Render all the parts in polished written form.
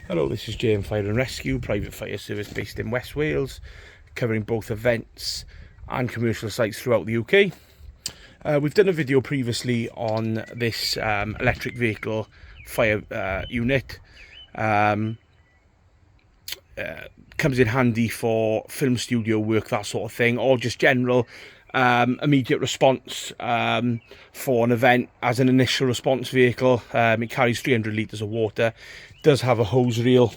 Hello, this is JM Fire and Rescue, private fire service based in West Wales, covering both events and commercial sites throughout the UK. We've done a video previously on this electric vehicle fire unit. Comes in handy for film studio work, that sort of thing, or just general immediate response for an event. As an initial response vehicle, it carries 300 litres of water, does have a hose reel,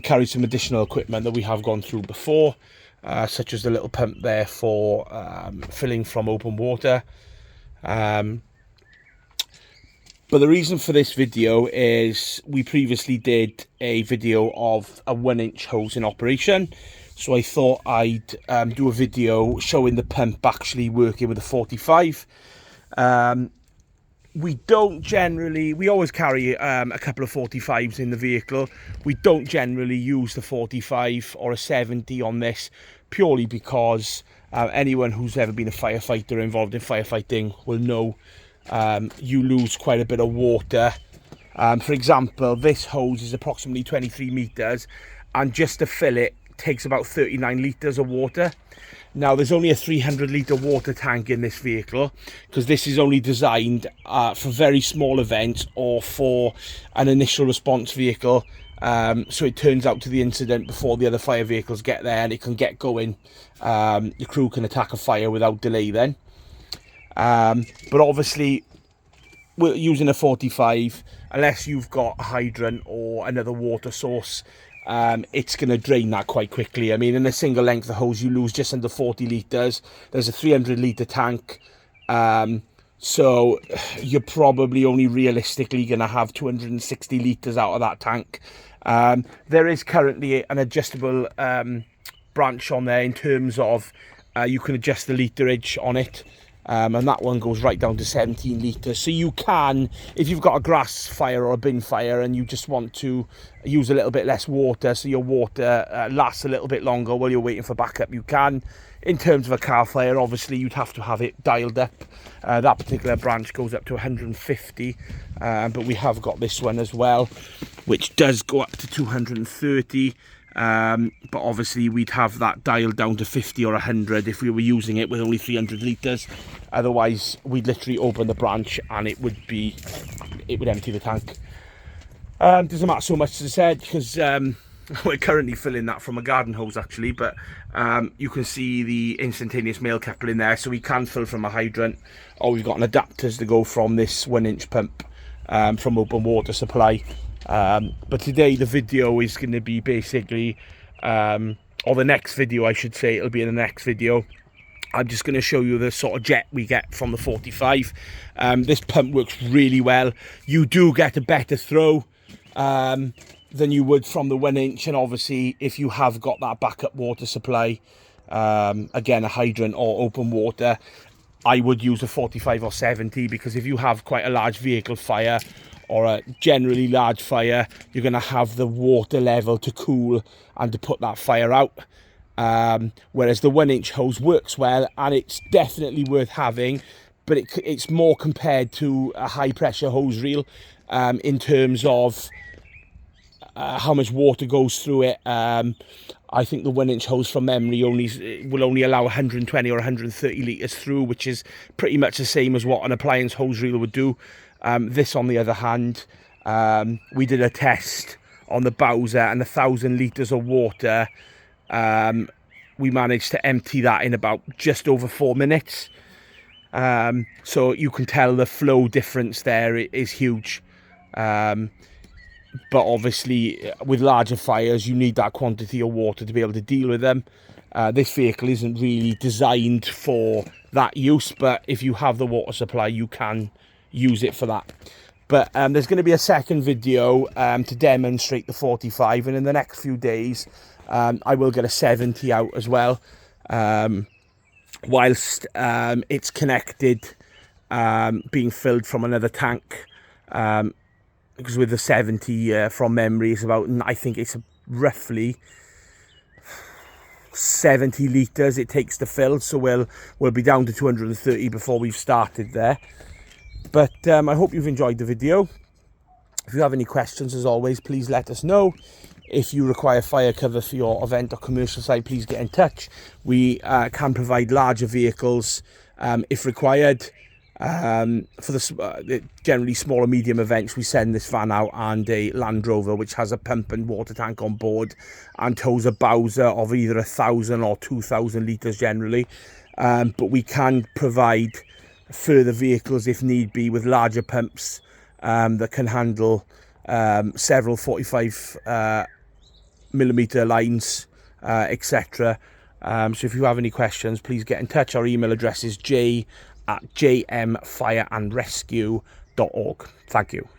carries some additional equipment that we have gone through before, such as the little pump there for filling from open water. But the reason for this video is we previously did a video of a 1-inch hose in operation. So I thought I'd do a video showing the pump actually working with a 45. We always carry a couple of 45s in the vehicle. We don't generally use the 45 or a 70 on this, purely because anyone who's ever been a firefighter involved in firefighting will know you lose quite a bit of water. For example, this hose is approximately 23 meters, and just to fill it takes about 39 liters of water. Now, there's only a 300 litre water tank in this vehicle, because this is only designed for very small events or for an initial response vehicle. So it turns out to the incident before the other fire vehicles get there and it can get going. The crew can attack a fire without delay then. But obviously, we're using a 45, unless you've got a hydrant or another water source, it's going to drain that quite quickly. I mean, in a single length of hose, you lose just under 40 litres. There's a 300 litre tank, so you're probably only realistically going to have 260 litres out of that tank. There is currently an adjustable branch on there in terms of you can adjust the literage on it. And that one goes right down to 17 litres. So you can, if you've got a grass fire or a bin fire and you just want to use a little bit less water so your water lasts a little bit longer while you're waiting for backup, you can. In terms of a car fire, obviously you'd have to have it dialed up. That particular branch goes up to 150, but we have got this one as well, which does go up to 230. But obviously we'd have that dialed down to 50 or 100 if we were using it with only 300 litres. Otherwise, we'd literally open the branch and it would empty the tank. Doesn't matter so much, as I said, because we're currently filling that from a garden hose actually, but you can see the instantaneous male couple in there, so we can fill from a hydrant, or we've got an adapters to go from this 1-inch pump from open water supply. But today the video is going to be basically, or the next video I should say, it'll be in the next video. I'm just going to show you the sort of jet we get from the 45. This pump works really well. You do get a better throw than you would from the 1-inch, and obviously if you have got that backup water supply, again a hydrant or open water, I would use a 45 or 70, because if you have quite a large vehicle fire or a generally large fire, you're going to have the water level to cool and to put that fire out. Whereas the 1-inch hose works well, and it's definitely worth having, but it's more compared to a high pressure hose reel in terms of how much water goes through it. I think the 1-inch hose from memory will only allow 120 or 130 litres through, which is pretty much the same as what an appliance hose reel would do. This, on the other hand, we did a test on the Bowser, and 1,000 litres of water, we managed to empty that in about just over 4 minutes. So you can tell the flow difference there is huge. But obviously with larger fires you need that quantity of water to be able to deal with them. This vehicle isn't really designed for that use, but if you have the water supply you can use it for that. But there's going to be a second video to demonstrate the 45, and in the next few days I will get a 70 out as well, whilst it's connected, being filled from another tank, because with the 70 from memory is about, I think it's roughly 70 litres it takes to fill, so we'll be down to 230 before we've started there. But I hope you've enjoyed the video. If you have any questions, as always, please let us know. If you require fire cover for your event or commercial site, please get in touch. We can provide larger vehicles if required. For the generally small and medium events, we send this van out and a Land Rover, which has a pump and water tank on board and tows a Bowser of either 1,000 or 2,000 litres generally. But we can provide further vehicles if need be with larger pumps that can handle several 45 millimeter lines, etc. So if you have any questions, please get in touch. Our email address is j@jmfireandrescue.org. Thank you.